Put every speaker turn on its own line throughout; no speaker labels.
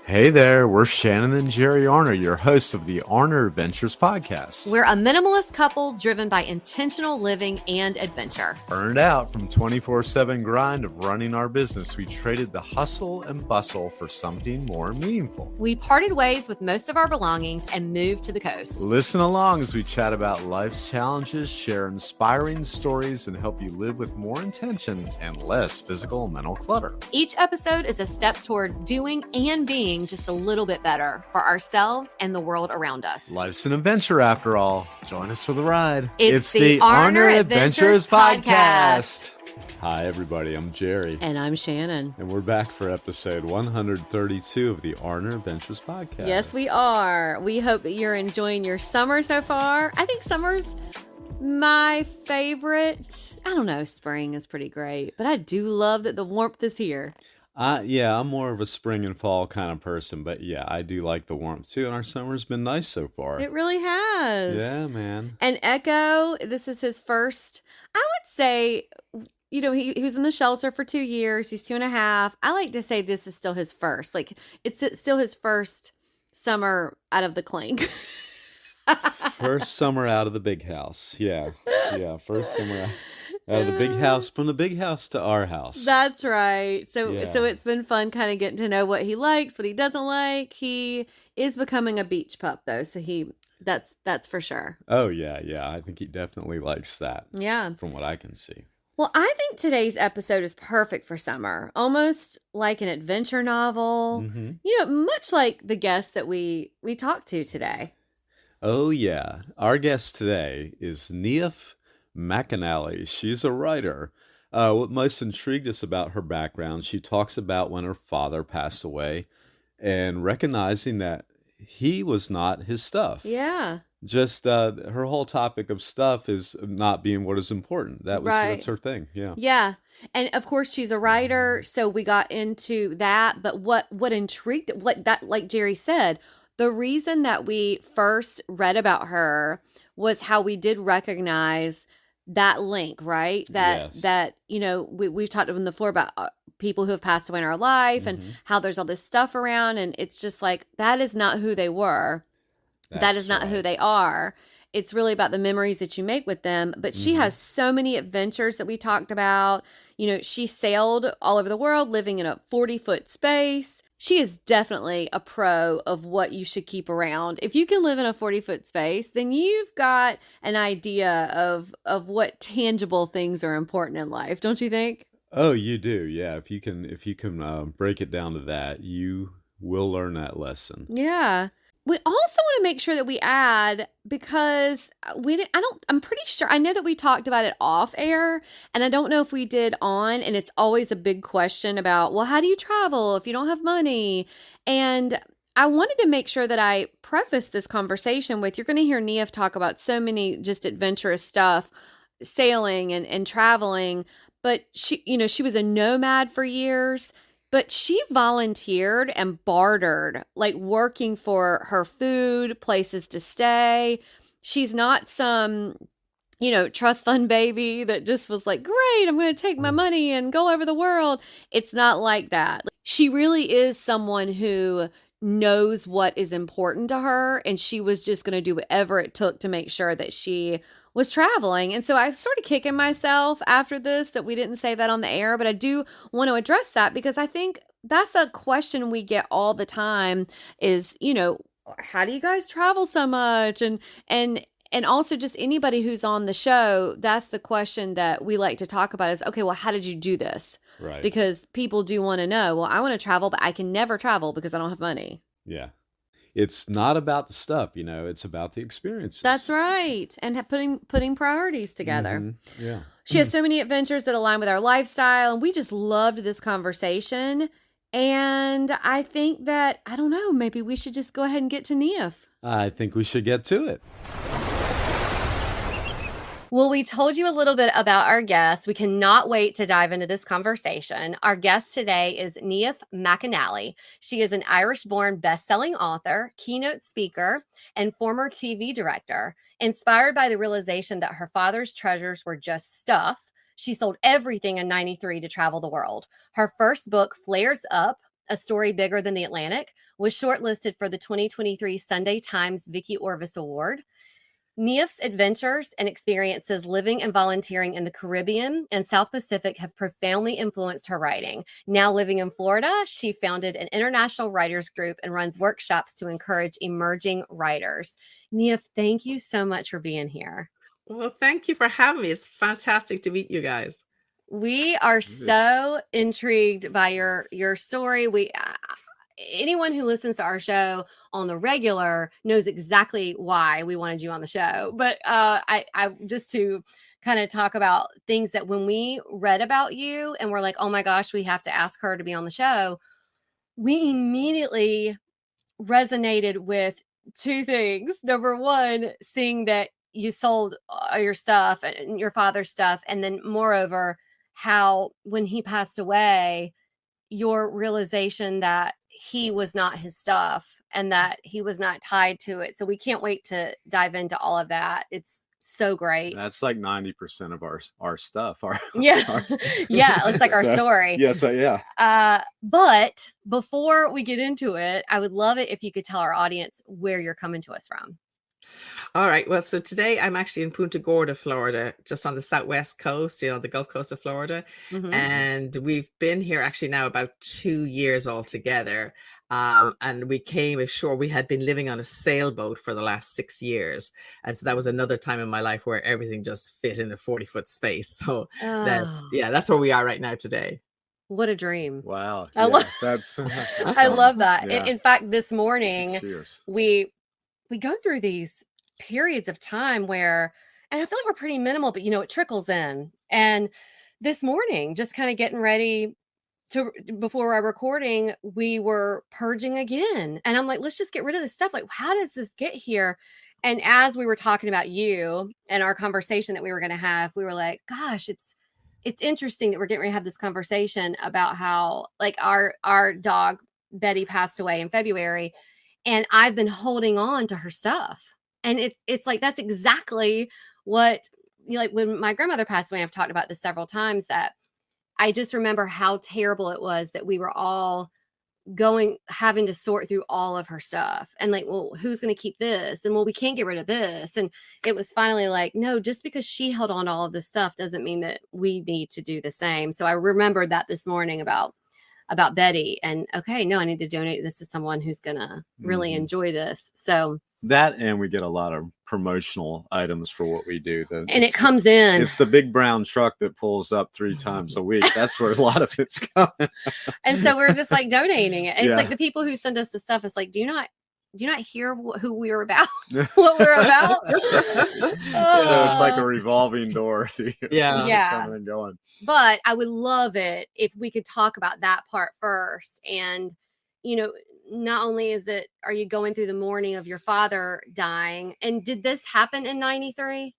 Hey there, we're Shannon and Jerry Arner, your hosts of the Arner Adventures podcast.
We're a minimalist couple driven by intentional living and adventure.
Burned out from 24/7 grind of running our business, we traded the hustle and bustle for something more meaningful.
We parted ways with most of our belongings and moved to the coast.
Listen along as we chat about life's challenges, share inspiring stories, and help you live with more intention and less physical and mental clutter.
Each episode is a step toward doing and being just a little bit better for ourselves and the world around us.
Life's an adventure after all. Join us for the ride.
It's the Arner Adventures podcast.
Hi, everybody. I'm Jerry.
And I'm Shannon.
And we're back for episode 132 of the Arner Adventures podcast.
Yes, we are. We hope that you're enjoying your summer so far. I think summer's my favorite. I don't know. Spring is pretty great, but I do love that the warmth is here.
Yeah, I'm more of a spring and fall kind of person, but yeah, I do like the warmth too, and our summer's been nice so far.
It really has.
Yeah, man.
And Echo, this is his first, I would say, he was in the shelter for 2 years. He's 2.5. I like to say this is still his first. Like, it's still his first summer out of the clink.
First summer out of the big house. Yeah, first summer out of the big house, from the big house to our house.
That's right. So it's been fun kind of getting to know what he likes, what he doesn't like. He is becoming a beach pup though, so that's for sure.
Oh yeah. I think he definitely likes that.
Yeah.
From what I can see.
Well, I think today's episode is perfect for summer, almost like an adventure novel.
Mm-hmm.
Much like the guest that we talked to today.
Oh yeah. Our guest today is Niamh McAnally. She's a writer. What most intrigued us about her background, she talks about when her father passed away and recognizing that he was not his stuff.
Yeah.
Just her whole topic of stuff is not being what is important. That's her thing. Yeah.
Yeah. And of course she's a writer, so we got into that. But what intrigued, like Jerry said, the reason that we first read about her was how we did recognize that link, right? That we've talked on the floor about people who have passed away in our life and how there's all this stuff around, and it's just like that is not who they were. That is not who they are. It's really about the memories that you make with them. But she has so many adventures that we talked about. She sailed all over the world, living in a 40-foot space. She is definitely a pro of what you should keep around. If you can live in a 40-foot space, then you've got an idea of what tangible things are important in life, don't you think?
Oh, you do. Yeah. If you can break it down to that, you will learn that lesson.
Yeah. We also want to make sure that we add, because I'm pretty sure, I know that we talked about it off air, and I don't know if we did on, and it's always a big question about, well, how do you travel if you don't have money? And I wanted to make sure that I preface this conversation with, you're going to hear Niamh talk about so many just adventurous stuff, sailing and traveling, but she was a nomad for years. But she volunteered and bartered, like working for her food, places to stay. She's not some, trust fund baby that just was like, great, I'm going to take my money and go over the world. It's not like that. She really is someone who knows what is important to her, and she was just going to do whatever it took to make sure that she was traveling. And so I sort of kicking myself after this that we didn't say that on the air, but I do want to address that because I think that's a question we get all the time is, how do you guys travel so much? And also just anybody who's on the show, that's the question that we like to talk about is, okay, well, how did you do this?
Right.
Because people do want to know, well, I want to travel, but I can never travel because I don't have money.
Yeah. It's not about the stuff, it's about the experiences.
That's right. And putting priorities together.
Mm-hmm. Yeah.
She has so many adventures that align with our lifestyle, and we just loved this conversation. And I think that, I don't know, maybe we should just go ahead and get to Niamh.
I think we should get to it.
Well, we told you a little bit about our guest. We cannot wait to dive into this conversation. Our guest today is Niamh McAnally. She is an Irish-born best-selling author, keynote speaker, and former TV director. Inspired by the realization that her father's treasures were just stuff, she sold everything in '93 to travel the world. Her first book, Flares Up, A Story Bigger Than the Atlantic, was shortlisted for the 2023 Sunday Times Vicky Orvis Award. Niamh's adventures and experiences living and volunteering in the Caribbean and South Pacific have profoundly influenced her writing. Now living in Florida, she founded an international writers group and runs workshops to encourage emerging writers. Niamh, thank you so much for being here.
Well, thank you for having me. It's fantastic to meet you guys.
We are so intrigued by your story. Anyone who listens to our show on the regular knows exactly why we wanted you on the show. But I just to kind of talk about things that when we read about you and we're like, oh my gosh, we have to ask her to be on the show, we immediately resonated with two things. Number one, seeing that you sold your stuff and your father's stuff. And then moreover, how when he passed away, your realization that he was not his stuff and that he was not tied to it. So we can't wait to dive into all of that. It's so great.
That's like 90% of our stuff.
Yeah. Yeah. It's like our story.
Yeah. So, yeah.
But before we get into it, I would love it if you could tell our audience where you're coming to us from.
All right. Well, so today I'm actually in Punta Gorda, Florida, just on the southwest coast, the Gulf Coast of Florida.
Mm-hmm.
And we've been here actually now about 2 years altogether. And we came ashore. We had been living on a sailboat for the last 6 years. And so that was another time in my life where everything just fit in a 40-foot space. So that's where we are right now today.
What a dream.
Wow.
I love that.
Yeah.
In fact, this morning, we go through these periods of time where, and I feel like we're pretty minimal, but it trickles in. And this morning, just kind of getting ready before our recording, we were purging again. And I'm like, let's just get rid of this stuff. Like, how does this get here? And as we were talking about you and our conversation that we were going to have, we were like, gosh, it's interesting that we're getting ready to have this conversation about how like our dog, Betty, passed away in February. And I've been holding on to her stuff. And it's like, that's exactly what, like when my grandmother passed away, I've talked about this several times, that I just remember how terrible it was that we were all having to sort through all of her stuff. And like, well, who's going to keep this? And well, we can't get rid of this. And it was finally like, no, just because she held on to all of this stuff doesn't mean that we need to do the same. So I remembered that this morning about Betty, and okay, no, I need to donate this to someone who's gonna really enjoy this. So
that, and we get a lot of promotional items for what we do.
And it comes in.
It's the big brown truck that pulls up 3 times a week. That's where a lot of it's coming.
And so we're just like donating it. And it's like the people who send us the stuff. It's like, do you not hear who we're about? What we're about?
So it's like a revolving door.
Yeah.
And going.
But I would love it if we could talk about that part first. And, not only are you going through the mourning of your father dying, and did this happen in 93?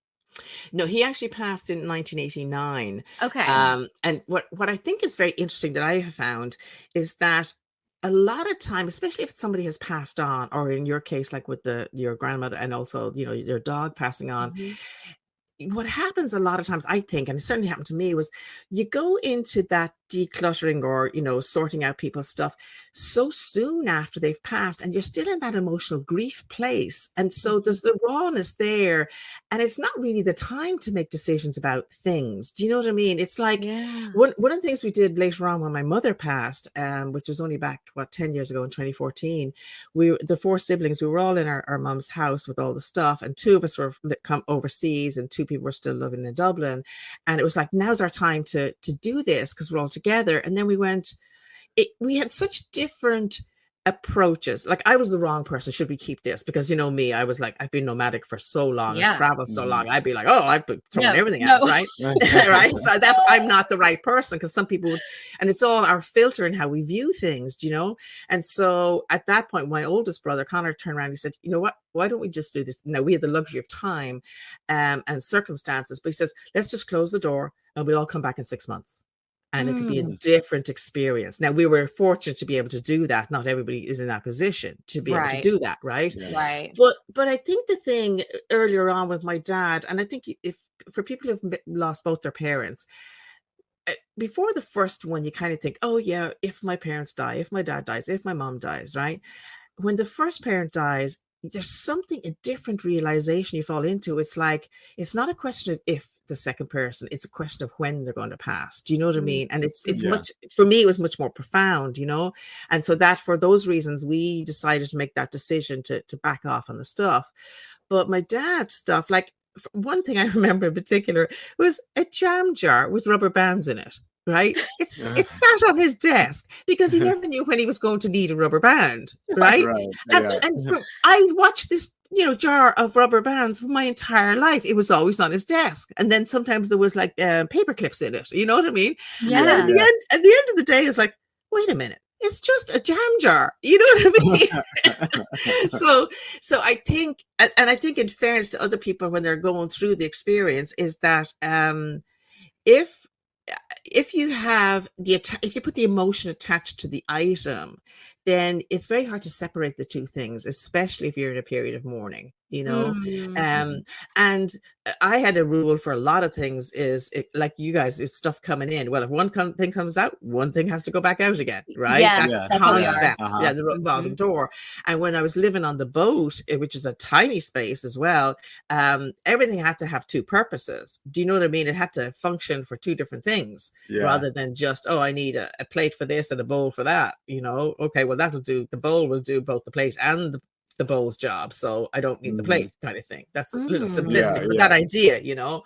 No, he actually passed in 1989.
Okay.
And what I think is very interesting that I have found is that a lot of time, especially if somebody has passed on, or in your case, like with your grandmother and also, your dog passing on, what happens a lot of times, I think, and it certainly happened to me, was you go into that decluttering or, sorting out people's stuff so soon after they've passed, and you're still in that emotional grief place. And so there's the rawness there, and it's not really the time to make decisions about things. Do you know what I mean? It's like one of the things we did later on when my mother passed, which was only back, 10 years ago in 2014, the 4 siblings, we were all in our mum's house with all the stuff, and 2 of us were come overseas and 2 people were still living in Dublin. And it was like, now's our time to do this because we're all together. And then we had such different approaches. Like, I was the wrong person. Should we keep this? Because me, I was like, I've been nomadic for so long and traveled so long. I'd be like, oh, I've been throwing everything out, right? Right. So I'm not the right person, because some people would, and it's all our filter and how we view things, And so at that point, my oldest brother, Connor, turned around and he said, you know what? Why don't we just do this? Now, we had the luxury of time and circumstances, but he says, let's just close the door and we'll all come back in 6 months. And it could be a different experience. Now, we were fortunate to be able to do that. Not everybody is in that position to be able to do that, right?
Right.
But I think the thing earlier on with my dad, and I think if for people who've lost both their parents, before the first one, you kind of think, oh yeah, if my parents die, if my dad dies, if my mom dies, right? When the first parent dies, there's something, a different realization you fall into. It's like, it's not a question of if the second person, it's a question of when they're going to pass. Do you know what I mean? And it's
Yeah.
much, for me, it was much more profound, you know? And so that, for those reasons, we decided to make that decision to back off on the stuff. But my dad's stuff, like one thing I remember in particular was a jam jar with rubber bands in it. Right? It sat on his desk because he never knew when he was going to need a rubber band. Right?
Right.
And,
Yeah.
I watched this, jar of rubber bands for my entire life. It was always on his desk. And then sometimes there was like paper clips in it. You know what I mean? And then
Yeah.
at the end of the day, it's like, wait a minute. It's just a jam jar. You know what I mean? So I think, and I think in fairness to other people when they're going through the experience, is that if you have if you put the emotion attached to the item, then it's very hard to separate the two things, especially if you're in a period of mourning,
Mm.
and I had a rule for a lot of things, like you guys, it's stuff coming in. Well, if one thing comes out, one thing has to go back out again, right?
Yes,
That's
Yeah.
that's how we are.
concept.
Uh-huh.
Yeah, the bottom door. And when I was living on the boat, which is a tiny space as well, everything had to have two purposes. Do you know what I mean? It had to function for two different things,
Yeah.
rather than just, oh, I need a plate for this and a bowl for that. Okay, well, that'll do. The bowl will do both the plate and the bowl's job, so I don't need the plate, kind of thing. That's a little simplistic, but that idea, I'll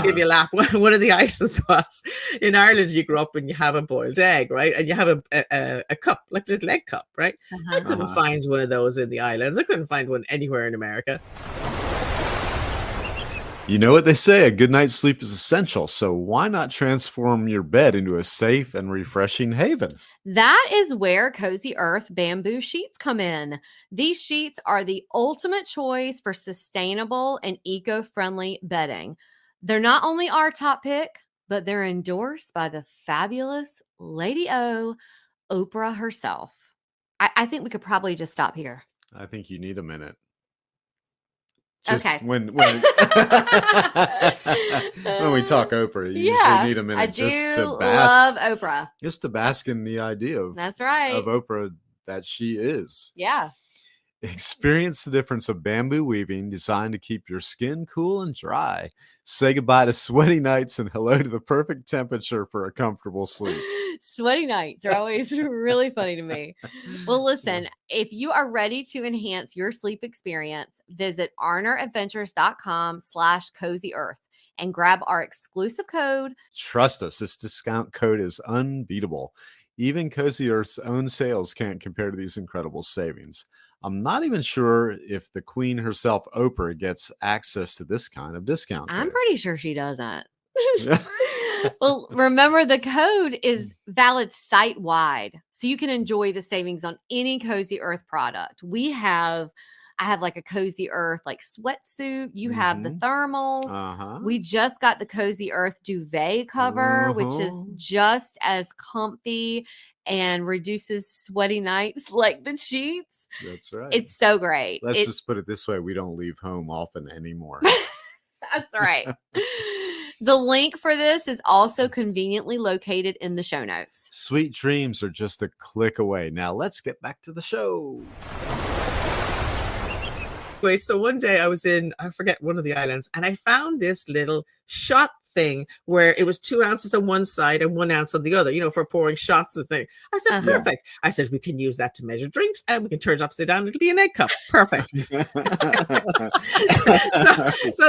give you a laugh. One of the items was, in Ireland, you grow up and you have a boiled egg, right? And you have a cup, like a little egg cup, right? I couldn't find one of those in the islands. I couldn't find one anywhere in America.
You know what they say, a good night's sleep is essential. So why not transform your bed into a safe and refreshing haven?
That is where Cozy Earth bamboo sheets come in. These sheets are the ultimate choice for sustainable and eco-friendly bedding. They're not only our top pick, but they're endorsed by the fabulous Lady O, Oprah herself. I think we could probably just stop here.
I think you need a minute.
Okay.
When when we talk Oprah, you usually need a minute
I
just
do
to bask,
love Oprah.
just to bask in the idea of
That's right.
of Oprah that she is.
Yeah.
Experience the difference of bamboo weaving designed to keep your skin cool and dry. Say goodbye to sweaty nights and hello to the perfect temperature for a comfortable sleep.
Sweaty nights are always really funny to me. Well, listen, if you are ready to enhance your sleep experience, visit arneradventures.com/cozyearth and grab our exclusive code.
Trust us, this discount code is unbeatable. Even Cozy Earth's own sales can't compare to these incredible savings. I'm not even sure if the queen herself, Oprah, gets access to this kind of discount
I'm
code.
pretty sure she doesn't. Well, remember the code is valid site-wide, so you can enjoy the savings on any Cozy Earth product. I have like a Cozy Earth like sweatsuit. You have the thermals. We just got the Cozy Earth duvet cover, which is just as comfy and reduces sweaty nights like the sheets.
That's right.
It's so great.
Let's just put it this way. We don't leave home often anymore.
That's right. The link for this is also conveniently located in the show notes.
Sweet dreams are just a click away. Now let's get back to the show.
Anyway, so one day I was in, I forget, one of the islands, and I found this little shot thing where it was 2 ounces on one side and 1 ounce on the other, for pouring shots of thing. I said, perfect. I said, we can use that to measure drinks and we can turn it upside down. It'll be an egg cup. Perfect. so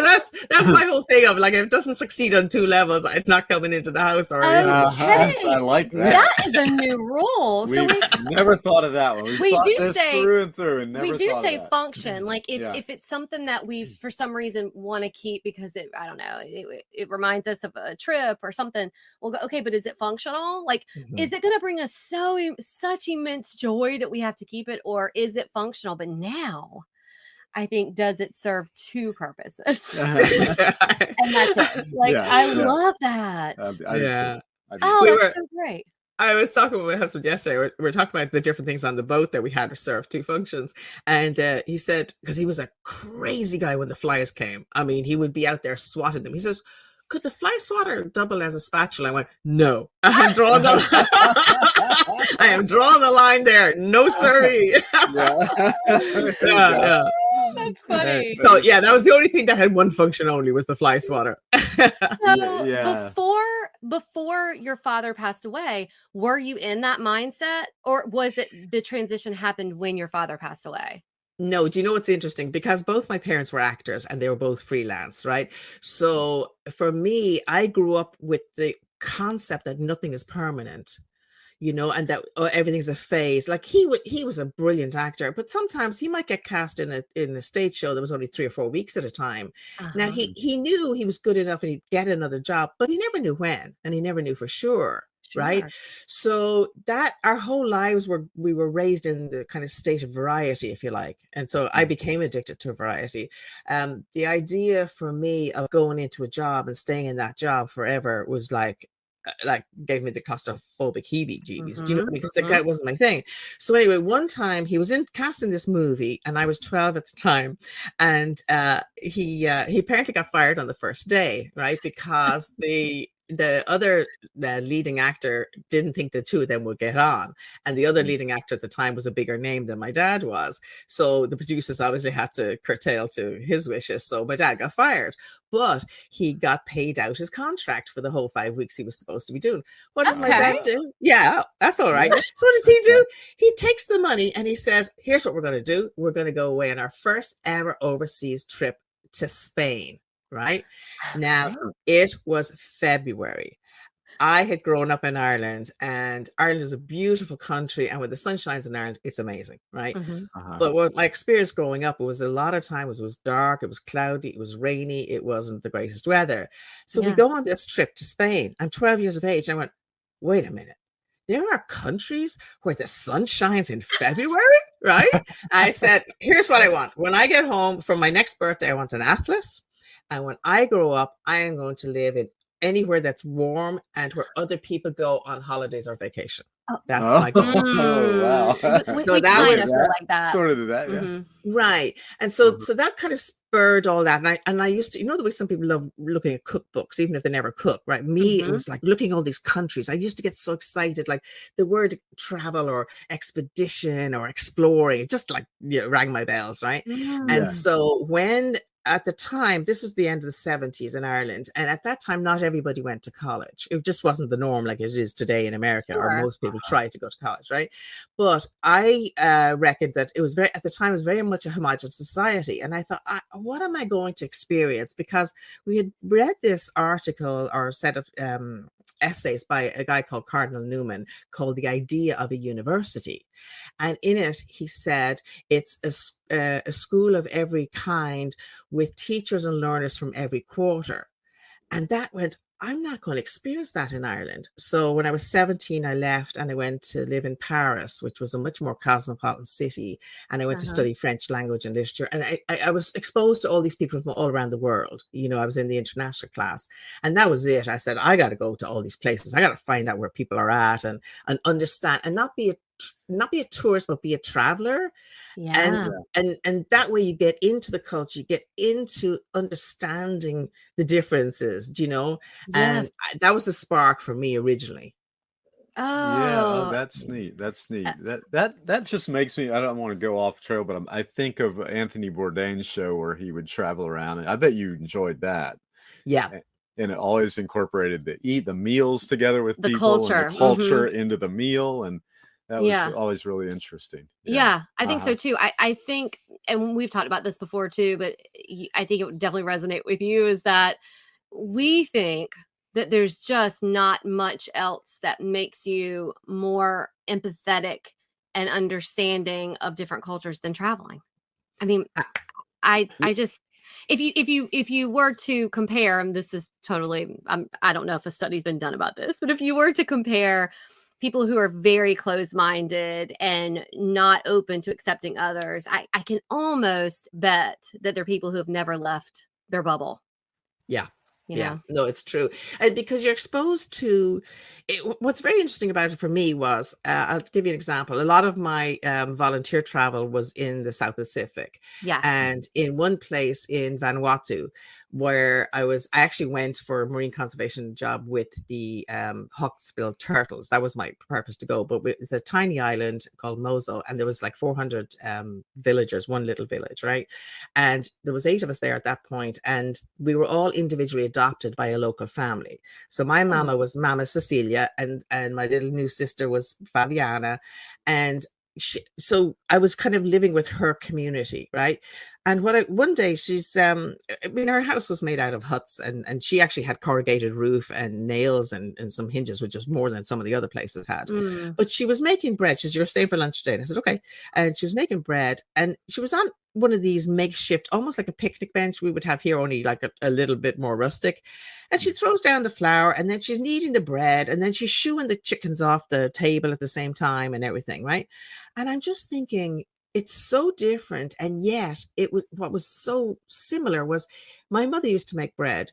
that's my whole thing of like, if it doesn't succeed on 2 levels, it's not coming into the house or anything.
I like that.
That is a new rule. So
we never thought of that one.
We
thought
do
this
say-
through and through and never
we do
thought
say
of that.
function. Like if it's something that we for some reason want to keep because it reminds us of a trip or something, we'll go, okay, but is it functional? Like, is it going to bring us such immense joy that we have to keep it, or is it functional? But now I think, does it serve 2 purposes? And that's it. Like, I love that.
I do too.
That's so great.
I was talking with my husband yesterday. We were talking about the different things on the boat that we had to serve 2 functions. And he said, because he was a crazy guy when the flies came. I mean, he would be out there swatting them. He says, could the fly swatter double as a spatula? I went, no, I am drawing the I am drawing the line there. No, sorry.
Yeah.
Yeah.
That's funny.
So yeah, that was the only thing that had one function only, was the fly swatter.
So
Yeah.
before your father passed away, were you in that mindset, or was it the transition happened when your father passed away?
No, do you know what's interesting? Because both my parents were actors and they were both freelance, right? So for me, I grew up with the concept that nothing is permanent, and that everything's a phase. Like he was a brilliant actor, but sometimes he might get cast in a stage show that was only 3 or 4 weeks at a time. Now
Uh-huh.
he knew he was good enough and he'd get another job, but he never knew when, and he never knew for sure. Right.
Sure.
So that our whole lives we were raised in the kind of state of variety, if you like. And so I became addicted to variety. The idea for me of going into a job and staying in that job forever was like gave me the claustrophobic heebie-jeebies. Do you know?
Mhm,
Because
mhm.
that wasn't my thing. So anyway, one time he was cast in this movie, and I was 12 at the time, and he apparently got fired on the first day, right? Because the other leading actor didn't think the two of them would get on, and the other leading actor at the time was a bigger name than my dad was. So the producers obviously had to curtail to his wishes. So my dad got fired, but he got paid out his contract for the whole 5 weeks he was supposed to be doing. What does my dad
Okay.
do? Yeah, that's all right. So what does he do? He takes the money and he says, here's what we're going to do. We're going to go away on our first ever overseas trip to Spain, right? Now,
Okay.
it was February. I had grown up in Ireland, and Ireland is a beautiful country, and when the sun shines in Ireland, it's amazing, right?
Mhm.
Uh-huh.
But what my experience growing up, it was a lot of times it was dark, it was cloudy, it was rainy, it wasn't the greatest weather. So we
Yeah.
go on this trip to Spain. I'm 12 years of age. And I went, wait a minute. There are countries where the sun shines in February, right? I said, here's what I want. When I get home from my next birthday, I want an atlas. And when I grow up, I am going to live in anywhere that's warm and where other people go on holidays or vacation.
Oh.
That's
Oh,
my goal.
wow.
So
We
that
kind
was
of feel like that.
Sort of did that, yeah.
Mhm.
right. And so
Mhm.
that kind of spurred all that. And I used to, the way some people love looking at cookbooks, even if they never cook, right? Me, it
Mhm.
was like looking at all these countries. I used to get so excited, like the word travel or expedition or exploring, it just like rang my bells, right? And
Yeah.
so when at the time, this is the end of the 70s in Ireland. And at that time, not everybody went to college. It just wasn't the norm like it is today in America, or
Sure.
most people try to go to college, right? But I reckoned that it was at the time, it was very much a homogenous society. And I thought, what am I going to experience? Because we had read this article or set of essays by a guy called Cardinal Newman called The Idea of a University. And in it, he said it's a school of every kind with teachers and learners from every quarter. And that went, I'm not going to experience that in Ireland. So when I was 17, I left and I went to live in Paris, which was a much more cosmopolitan city. And I went to
Uh-huh.
study French language and literature. And I was exposed to all these people from all around the world. I was in the international class. And that was it. I said, I got to go to all these places. I got to find out where people are at and understand, and not be a tourist, but be a traveler. And
Yeah.
that way you get into the culture, you get into understanding the differences, and
Yes.
that was the spark for me originally.
Yeah, oh,
Oh.
that's neat. That's neat.
Uh,
That just makes me. I don't want to go off trail, but I think of Anthony Bourdain's show where he would travel around, and I bet you enjoyed that.
Yeah.
And it always incorporated the meals together with
The
people and
culture.
the
Mhm.
culture into the meal, and that was
Yeah.
always really interesting. Yeah.
Yeah, I think
Uh-huh.
so too. I think, and we've talked about this before too, but I think it would definitely resonate with you, is that we think that there's just not much else that makes you more empathetic and understanding of different cultures than traveling. I mean,
Uh,
I just, if you were to compare, and this is totally, I don't know if a study's been done about this, but if you were to compare people who are very closed-minded and not open to accepting others, I can almost bet that they're people who have never left their bubble,
Yeah.
you
Yeah.
know?
No, it's true. And because you're exposed to it, what's very interesting about it for me was, I'll give you an example. A lot of my volunteer travel was in the South Pacific.
Yeah.
And in one place in Vanuatu, where I actually went for a marine conservation job with the hawksbill turtles. That was my purpose to go. But it's a tiny island called Mozo, and there was like 400 villagers, one little village, right? And there was 8 of us there at that point, and we were all individually adopted by a local family. So my
Oh.
mama was Mama Cecilia, and my little new sister was Fabiana, and so I was kind of living with her community, right? And one day she's I mean, her house was made out of huts, and she actually had corrugated roof and nails and some hinges, which was more than some of the other places had.
Mm.
But she was making bread. She said, "You're staying for lunch today." And I said, "Okay." And she was making bread, and she was on one of these makeshift, almost like a picnic bench we would have here, only like a little bit more rustic. And she throws down the flour, and then she's kneading the bread, and then she's shooing the chickens off the table at the same time and everything, right? And I'm just thinking, it's so different, and yet it was what was so similar was my mother used to make bread.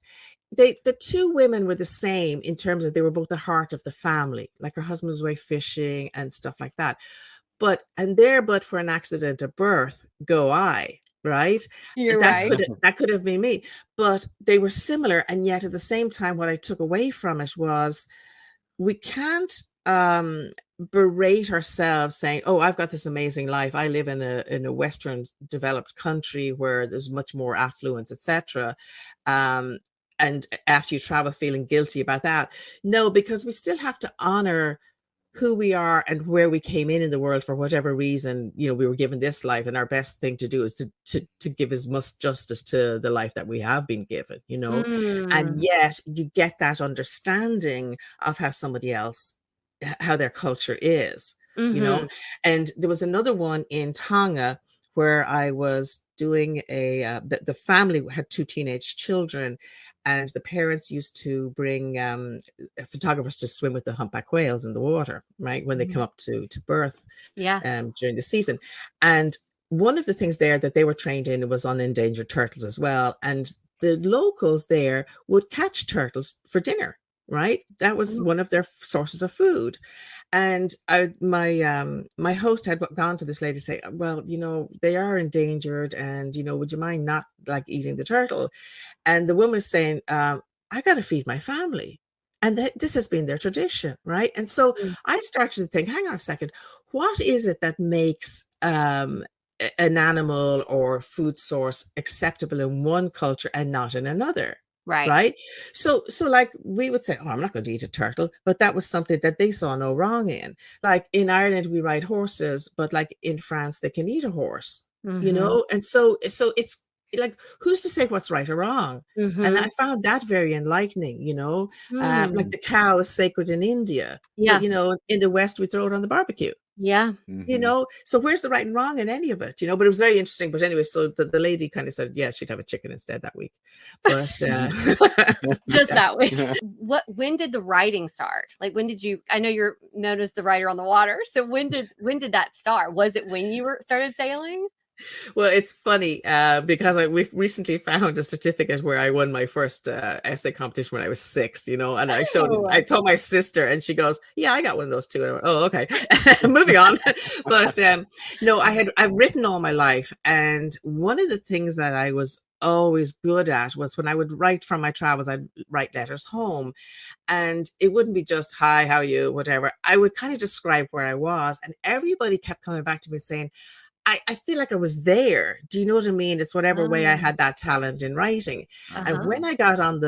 The 2 women were the same in terms of they were both the heart of the family. Like her husband was away fishing and stuff like that. But for an accident of birth, go I, right?
You're
That
right.
could have been me. But they were similar, and yet at the same time, what I took away from it was we can't berate ourselves saying, "Oh, I've got this amazing life. I live in a Western developed country where there's much more affluence, etc." And after you travel, feeling guilty about that. No, because we still have to honor who we are and where we came in the world for whatever reason. We were given this life, and our best thing to do is to give as much justice to the life that we have been given. And
Mm.
yet you get that understanding of how somebody else, how their culture is you know
Mm-hmm.
and there was another one in Tonga where I was doing the family had 2 teenage children, and the parents used to bring photographers to swim with the humpback whales in the water, right, when they come up to birth
Yeah.
during the season. And one of the things there that they were trained in was on endangered turtles as well. And the locals there would catch turtles for dinner, right? That was
Mm.
one of their sources of food. And my host had gone to this lady to say, "Well, they are endangered, and would you mind not like eating the turtle?" And the woman is saying, "I got to feed my family, and this has been their tradition, right?" And so
Mm.
I started to think, hang on a second, what is it that makes an animal or food source acceptable in one culture and not in another?
Right.
Right. So like we would say, "Oh, I'm not going to eat a turtle," but that was something that they saw no wrong in. Like in Ireland, we ride horses, but like in France, they can eat a horse,
Mm-hmm.
and so it's like, who's to say what's right or wrong? And
Mm-hmm.
I found that very enlightening. Like
Mm.
the cow is sacred in India, but
Yeah.
in the West, we throw it on the barbecue.
Yeah.
So where's the right and wrong in any of it? But it was very interesting. But anyway, so the lady kind of said, yeah, she'd have a chicken instead that week. But
Just that way. When did the writing start? Like when did you, I know you're known as the writer on the water. So when did that start? Was it when you started sailing?
Well, it's funny because we've recently found a certificate where I won my first essay competition when I was 6, and I showed it.
Oh.
I told my sister, and she goes, "Yeah, I got one of those too." And I went, "Oh, okay." Moving on. But no, I've written all my life, and one of the things that I was always good at was when I would write from my travels, I'd write letters home, and it wouldn't be just, "Hi, how are you?" whatever. I would kind of describe where I was, and everybody kept coming back to me saying, I feel like I was there. Do you know what I mean? It's whatever way I
Oh.
had that talent in writing. And
Uh-huh.
when I got on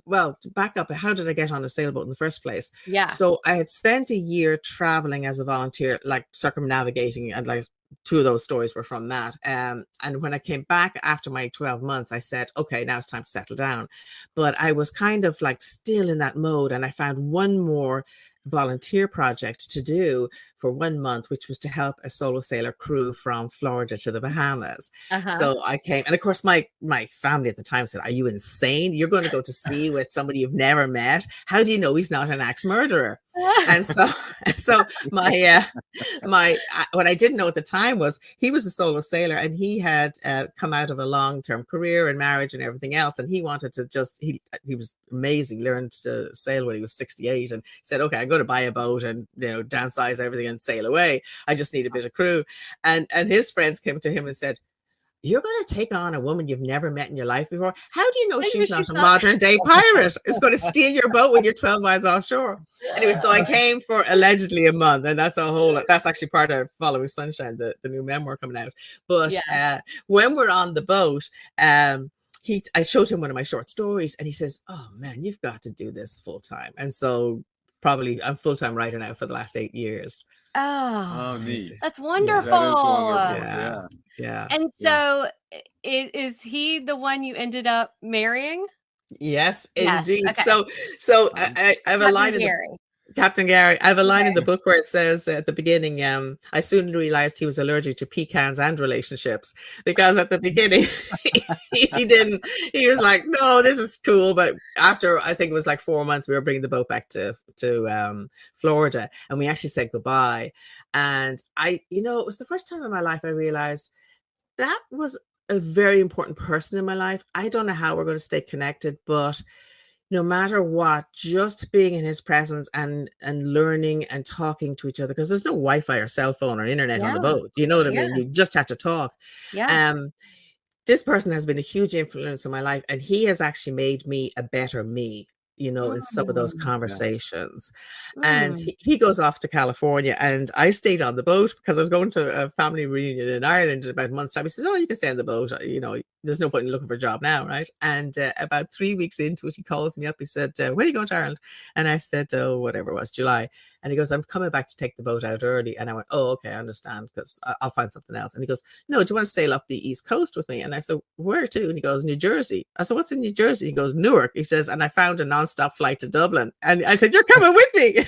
well, to back up, how did I get on a sailboat in the first place?
Yeah.
So I had spent a year traveling as a volunteer, like circumnavigating, and like 2 of those stories were from that. And when I came back after my 12 months, I said, okay, now it's time to settle down. But I was kind of like still in that mode. And I found one more volunteer project to do for 1 month, which was to help a solo sailor crew from Florida to the Bahamas.
Uh-huh.
So I came, and of course, my family at the time said, "Are you insane? You're going to go to sea with somebody you've never met? How do you know he's not an axe murderer?" And so what I didn't know at the time was he was a solo sailor, and he had come out of a long-term career and marriage and everything else, and he wanted to he was amazing, learned to sail when he was 68, and said, "Okay, I'm going to buy a boat and downsize everything and sail away. I just need a bit of crew." And his friends came to him and said, you're going to take on a woman you've never met in your life before. How do you know she's not
she's
a
not.
modern day pirate? It's going to steal your boat when you're 12 miles offshore. Anyway, so I came for allegedly a month, and that's actually part of Following Sunshine, the new memoir coming out. But when we're on the boat, I showed him one of my short stories, and he says, "Oh man, you've got to do this full time." And so probably I'm full-time writer now for the last 8 years.
Oh,
neat.
that's wonderful.
That is wonderful.
Yeah.
And so is he the one you ended up marrying?
Yes, indeed.
Okay.
So I have a line in Captain Gary. I have a line in the book where it says at the beginning, I soon realized he was allergic to pecans and relationships, because at the beginning he was like, no, this is cool. But after, I think it was like 4 months, we were bringing the boat back to Florida, and we actually said goodbye. And it was the first time in my life I realized that was a very important person in my life. I don't know how we're going to stay connected, but no matter what, just being in his presence and learning and talking to each other, because there's no Wi-Fi or cell phone or internet on the boat. You know what I mean? You just had to talk. This person has been a huge influence in my life, and he has actually made me a better me, in some of those conversations. And he goes off to California, and I stayed on the boat because I was going to a family reunion in Ireland in about a month's time. He says, "Oh, you can stay on the boat. There's no point in looking for a job now, right?" And about 3 weeks into it, he calls me up. He said, "When are you going to Ireland?" And I said, "Oh, whatever it was, July." And he goes, "I'm coming back to take the boat out early." And I went, "Oh, okay, I understand, because I'll find something else." And he goes, "No, do you want to sail up the East Coast with me?" And I said, "Where to?" And he goes, "New Jersey." I said, "What's in New Jersey?" He goes, "Newark." He says, "And I found a nonstop flight to Dublin." And I said, "You're coming with me."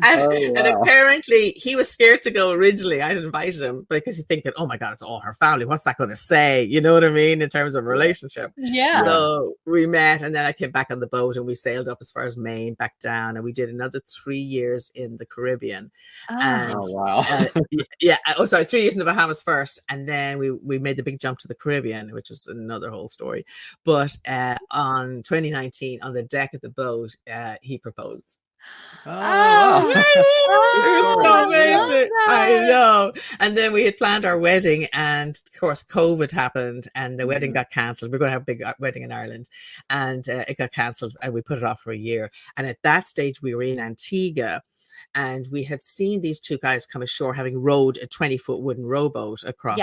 And apparently he was scared to go originally. I invited him because he's thinking, "Oh my God, it's all her family. What's that going to say?" You know what I mean? In terms of relationship.
Yeah.
So we met, and then I came back on the boat, and we sailed up as far as Maine, back down, and we did another 3 years in the Caribbean. And,
wow.
3 years in the Bahamas first, and then we made the big jump to the Caribbean, which was another whole story. But on 2019, on the deck of the boat, he proposed. It's so amazing. I know. And then we had planned our wedding, and of course COVID happened, and the wedding got cancelled. We're going to have a big wedding in Ireland, and it got cancelled, and we put it off for a year. And at that stage we were in Antigua, and we had seen these two guys come ashore, having rowed a 20-foot wooden rowboat across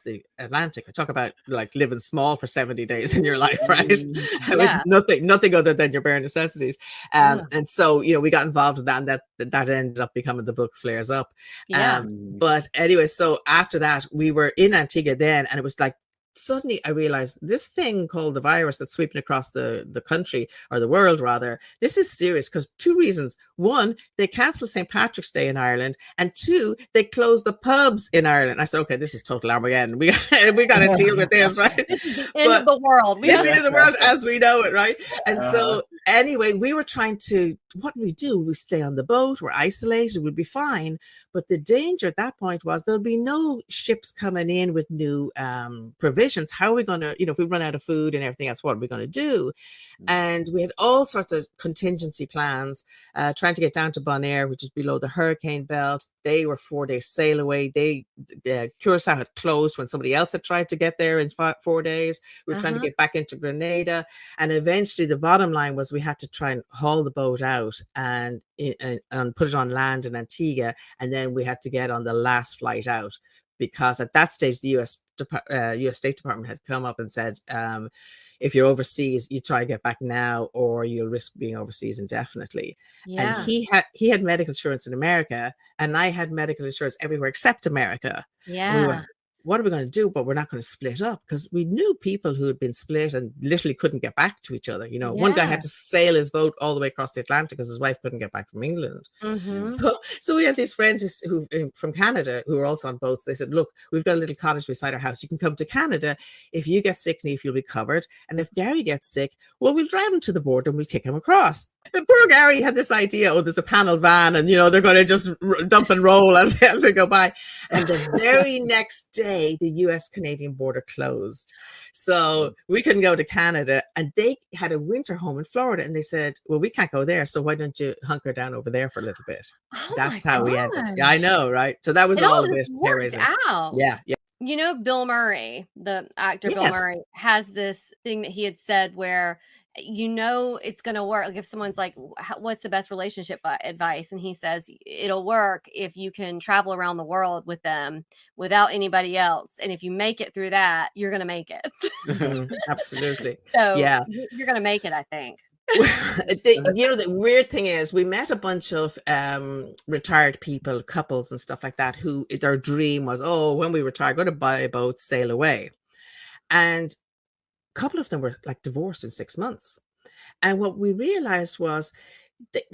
the Atlantic. I talk about like living small for 70 days in your life, right? With nothing other than your bare necessities. And so, we got involved in that, and that ended up becoming the book Flares Up. But anyway, so after that, we were in Antigua then, and it was like, suddenly I realized this thing called the virus that's sweeping across the country, or the world rather, this is serious, because 2 reasons. 1, they canceled St. Patrick's Day in Ireland, and 2, they closed the pubs in Ireland. I said, okay, this is total Armageddon. We got to deal with this, right?
This is the end of the world.
This is the end of the world as we know it, right? And so anyway, we were trying to, what do we do? We stay on the boat, we're isolated, we'll be fine. But the danger at that point was there'll be no ships coming in with new provisions. How are we going to, if we run out of food and everything else, what are we going to do? And we had all sorts of contingency plans, trying to get down to Bonaire, which is below the hurricane belt. They were 4-day sail away. Curacao had closed when somebody else had tried to get there in 4 days. We were trying to get back into Grenada. And eventually the bottom line was we had to try and haul the boat out and put it on land in Antigua. And then we had to get on the last flight out, because at that stage, the US State Department had come up and said, if you're overseas, you try to get back now, or you'll risk being overseas indefinitely. And he had medical insurance in America, and I had medical insurance everywhere except America. We were, what are we going to do? But we're not going to split up, because we knew people who had been split and literally couldn't get back to each other. One guy had to sail his boat all the way across the Atlantic because his wife couldn't get back from England. So we had these friends who from Canada who were also on boats. They said, "Look, we've got a little cottage beside our house. You can come to Canada. If you get sick, Niamh, you'll be covered. And if Gary gets sick, well, we'll drive him to the border and we'll kick him across." And poor Gary had this idea, there's a panel van, and they're going to just dump and roll as we go by. And the very next day, the US-Canadian border closed. So we couldn't go to Canada, and they had a winter home in Florida, and they said, "Well, we can't go there, so why don't you hunker down over there for a little bit?" That's how we ended. Yeah, I know, right? So that was all of it.
Worked out.
Yeah.
You know, Bill Murray, the actor Bill
Yes.
Murray, has this thing that he had said where you know it's going to work. Like if someone's like, "What's the best relationship advice?" and he says, "It'll work if you can travel around the world with them without anybody else, and if you make it through that, you're going to make it."
Absolutely.
So
Yeah.
you're going to make it, I think.
The weird thing is we met a bunch of retired people, couples and stuff like that, who their dream was, oh, when we retire, go to buy a boat, sail away. And a couple of them were like divorced in 6 months. And what we realized was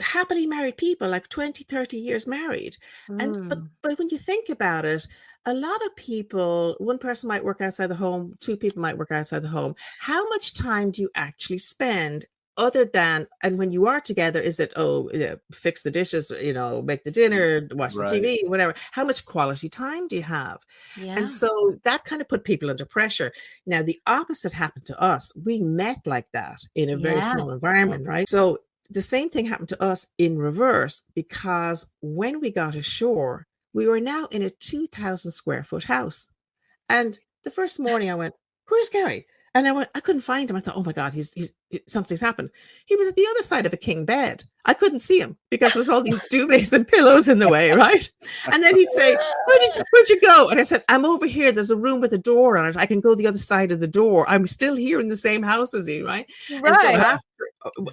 happily married people, like 20, 30 years married. But when you think about it, a lot of people, one person might work outside the home, two people might work outside the home. How much time do you actually spend other than, and when you are together, is it, fix the dishes, make the dinner, watch the TV, whatever? How much quality time do you have?
Yeah.
And so that kind of put people under pressure. Now, the opposite happened to us. We met like that in a very small environment, right? So the same thing happened to us in reverse, because when we got ashore, we were now in a 2,000 square foot house. And the first morning I went, "Where's Gary?" And I couldn't find him. I thought, oh my God, something's happened. He was at the other side of a king bed. I couldn't see him because there was all these duvets and pillows in the way, right? And then he'd say, where'd you go? And I said, I'm over here. There's a room with a door on it. I can go the other side of the door. I'm still here in the same house as you, right? And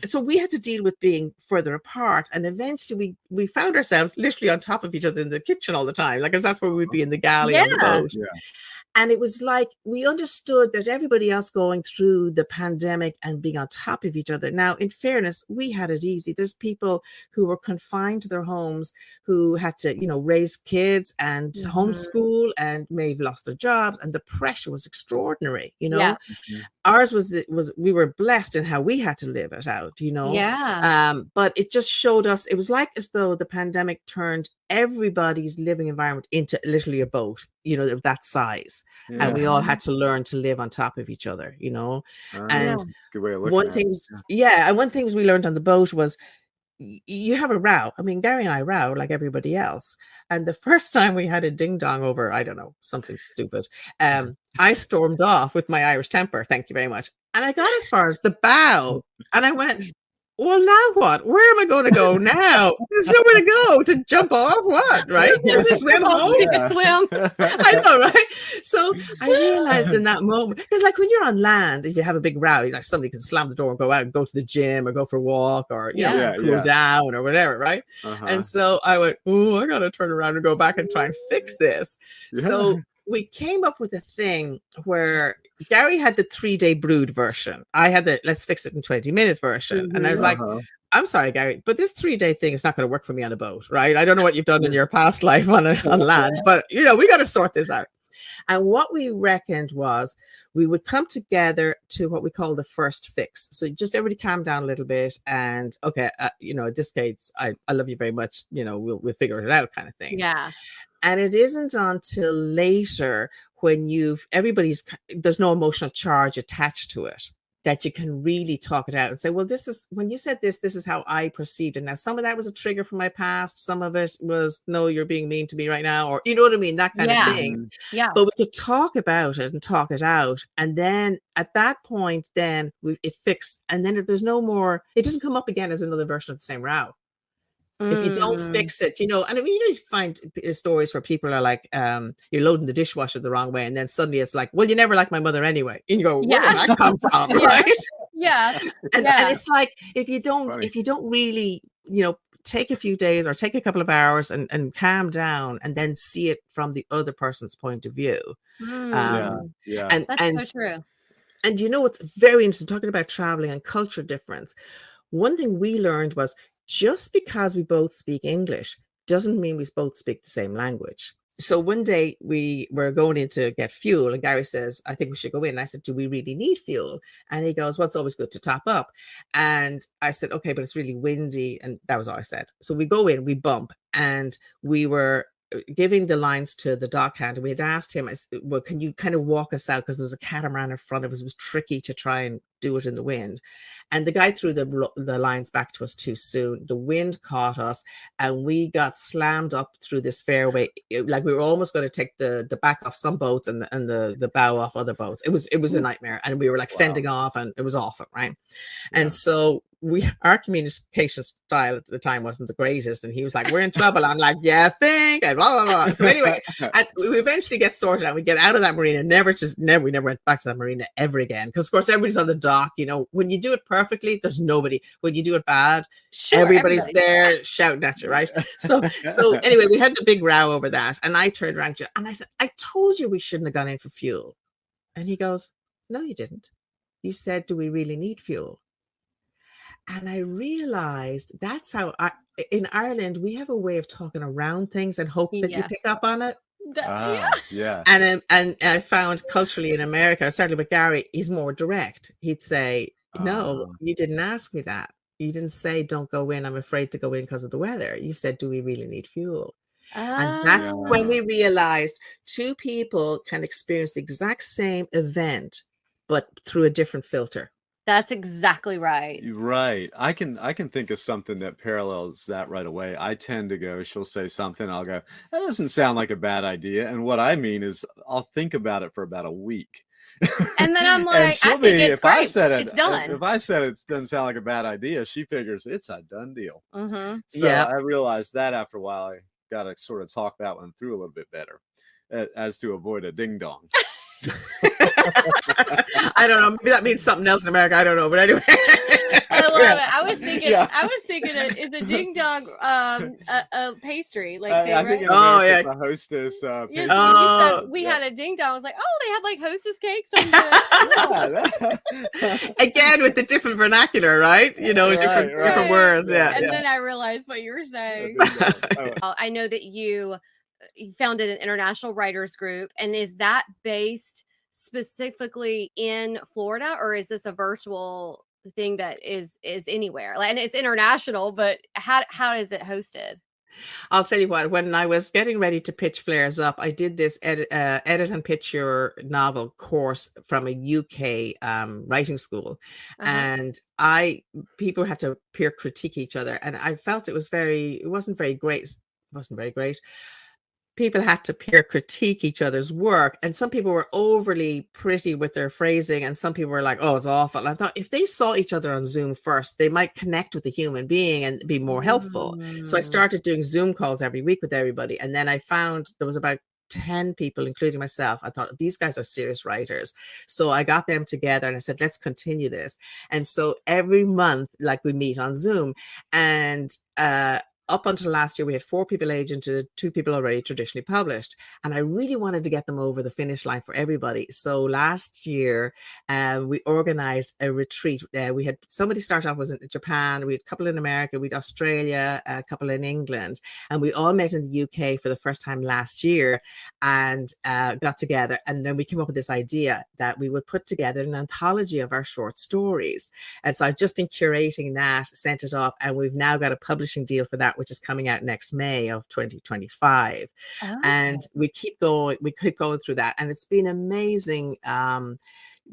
so we had to deal with being further apart. And eventually we found ourselves literally on top of each other in the kitchen all the time, like, because that's where we'd be in the galley on the boat.
Yeah.
And it was like we understood that everybody else going through the pandemic and being on top of each other. Now, in fairness, we had it easy. There's people who were confined to their homes, who had to, raise kids and homeschool, and may have lost their jobs. And the pressure was extraordinary,
Yeah.
Ours was we were blessed in how we had to live it out,
Yeah.
But it just showed us, it was like as though the pandemic turned everybody's living environment into literally a boat, of that size. And we all had to learn to live on top of each other, and
good way of looking
one
at
thing,
it.
and one thing we learned on the boat was you have a row. I mean, Gary and I row like everybody else. And the first time we had a ding dong over, I don't know, something stupid, I stormed off with my Irish temper. Thank you very much. And I got as far as the bow, and I went, well, now what? Where am I going to go now? There's nowhere to go to jump off. What? Right? Swim home?
Take a swim.
I know, right? So I realized in that moment, because like when you're on land, if you have a big row, somebody can slam the door and go out and go to the gym or go for a walk or cool down or whatever, right? And so I went, oh, I got to turn around and go back and try and fix this. So we came up with a thing where Gary had the 3-day brood version. I had the let's fix it in 20-minute version. And I was like, I'm sorry, Gary, but this 3-day thing is not going to work for me on a boat, right? I don't know what you've done in your past life on land, but we got to sort this out. And what we reckoned was we would come together to what we call the first fix. So just everybody calm down a little bit. And okay, at this case, I love you very much. We'll figure it out kind of thing.
Yeah.
And it isn't until later when there's no emotional charge attached to it that you can really talk it out and say, well, this is, when you said this is how I perceived it. Now, some of that was a trigger from my past. Some of it was, no, you're being mean to me right now. Or, you know what I mean? That kind of thing.
Yeah.
But we could talk about it and talk it out. And then at that point, then it fixed. And then there's no more, it doesn't come up again as another version of the same row. If you don't fix it, and I mean, you find stories where people are like, you're loading the dishwasher the wrong way. And then suddenly it's like, well, you never liked my mother anyway. And you go, where did that come from? Right.
Yeah.
And it's like, if you don't really, take a few days or take a couple of hours and calm down and then see it from the other person's point of view.
And that's so true.
And what's very interesting, talking about traveling and culture difference. One thing we learned was, just because we both speak English doesn't mean we both speak the same language. So one day we were going in to get fuel and Gary says, I think we should go in. And I said, do we really need fuel? And he goes, well, it's always good to top up. And I said, okay, but it's really windy. And that was all I said. So we go in, we bump, and we were giving the lines to the dockhand. We had asked him, well, can you kind of walk us out? Because there was a catamaran in front of us. It was tricky to try and do it in the wind. And the guy threw the lines back to us too soon. The wind caught us, and we got slammed up through this fairway. Like we were almost going to take the back off some boats and the bow off other boats. It was a nightmare, and we were like fending off, and it was awful, right?
Yeah.
And so our communication style at the time wasn't the greatest, and he was like, "We're in trouble." I'm like, "Yeah, think," and blah blah blah. So anyway, we eventually get sorted out. We get out of that marina. We never went back to that marina ever again. Because of course everybody's on the dock. You know, when you do it perfectly, there's nobody. When you do it bad,
Sure,
everybody's there shouting at you, right? So anyway, we had a big row over that, and I turned around to you and I said, "I told you we shouldn't have gone in for fuel." And he goes, "No, you didn't. You said, do we really need fuel?" And I realized that's how in Ireland, we have a way of talking around things and hope that you
Yeah.
pick up on it.
Yeah.
And I found culturally in America, certainly with Gary, he's more direct. He'd say, "No, you didn't ask me that. You didn't say, don't go in. I'm afraid to go in because of the weather. You said, do we really need fuel?" And that's when we realized two people can experience the exact same event, but through a different filter.
That's exactly right.
Right. I can think of something that parallels that right away. I tend to go, she'll say something, I'll go, that doesn't sound like a bad idea. And what I mean is I'll think about it for about a week.
And then I'm
And
like,
she'll
I think
be,
it's
if I
great.
said it,
It's done.
if I said it doesn't sound like a bad idea, she figures it's a done deal.
Mm-hmm.
So
Yeah.
I realized that after a while, I got to sort of talk that one through a little bit better as to avoid a ding dong.
I don't know. Maybe that means something else in America. I don't know. But anyway.
I love it. I was thinking is a ding dong a pastry like
I think in
Oh,
America
yeah.
it's a hostess
Yes,
pastry.
you said
Oh.
we
Yeah.
had a ding dong. I was like, oh, they have like hostess cakes on the
Yeah,
Again, with the different vernacular, right? You know,
Right,
different
right.
words.
Yeah.
Yeah.
And
yeah.
then I realized what you were saying. I know that you founded an international writers group, and is that based specifically in Florida, or is this a virtual thing that is anywhere? Like, and it's international, but how is it hosted?
I'll tell you what, when I was getting ready to pitch Flares Up, I did this edit and pitch your novel course from a UK writing school. And people had to peer critique each other. And I felt it wasn't very great. It wasn't very great. People had to peer critique each other's work. And some people were overly pretty with their phrasing. And some people were like, oh, it's awful. And I thought if they saw each other on Zoom first, they might connect with a human being and be more helpful. So I started doing Zoom calls every week with everybody. And then I found there was about 10 people, including myself. I thought these guys are serious writers. So I got them together and I said, let's continue this. And so every month, like we meet on Zoom, and up until last year, we had 4 people agented, 2 people already traditionally published. And I really wanted to get them over the finish line for everybody. So last year, we organized a retreat. We had somebody start off was in Japan, we had a couple in America, we had Australia, a couple in England. And we all met in the UK for the first time last year and got together. And then we came up with this idea that we would put together an anthology of our short stories. And so I've just been curating that, sent it off, and we've now got a publishing deal for that, which is coming out next May of 2025. And we keep going through that. And it's been amazing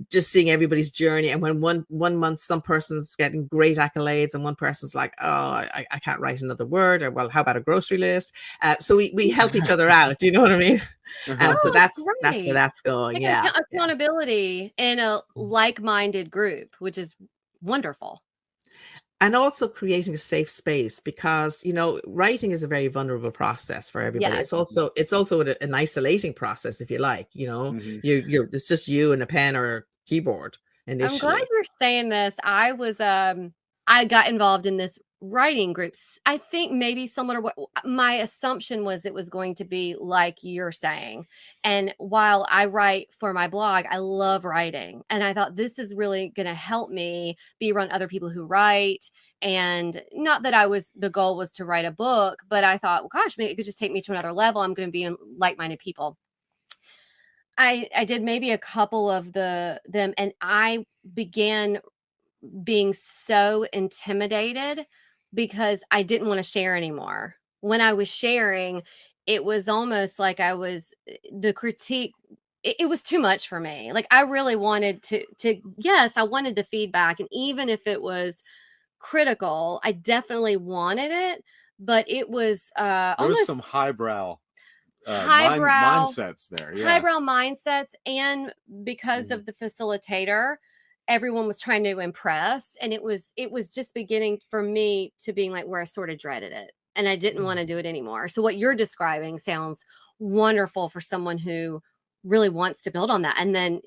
just seeing everybody's journey. And when one month some person's getting great accolades and one person's like, oh, I can't write another word, or well, how about a grocery list? So we help each other out. Do you know what I mean? So that's where that's going.
Like accountability in a like-minded group, which is wonderful.
And also creating a safe space, because writing is a very vulnerable process for everybody.
Yes.
It's also an isolating process, if you like. You're it's just you and a pen or a keyboard initially.
I'm glad you're saying this. I got involved in this writing groups. I think maybe similar to what my assumption was, it was going to be like you're saying. And while I write for my blog, I love writing. And I thought this is really going to help me be around other people who write. And not that the goal was to write a book, but I thought, well, gosh, maybe it could just take me to another level. I'm going to be in like-minded people. I did maybe a couple of them, and I began being so intimidated because I didn't want to share anymore. When I was sharing, it was almost like the critique it was too much for me. Like, I really wanted yes, I wanted the feedback. And even if it was critical, I definitely wanted it, but it was
There was some
almost
highbrow
highbrow
mindsets there. Yeah.
highbrow mindsets. And because of the facilitator, everyone was trying to impress. And it was just beginning for me to being like where I sort of dreaded it. And I didn't want to do it anymore. So what you're describing sounds wonderful for someone who really wants to build on that. And then,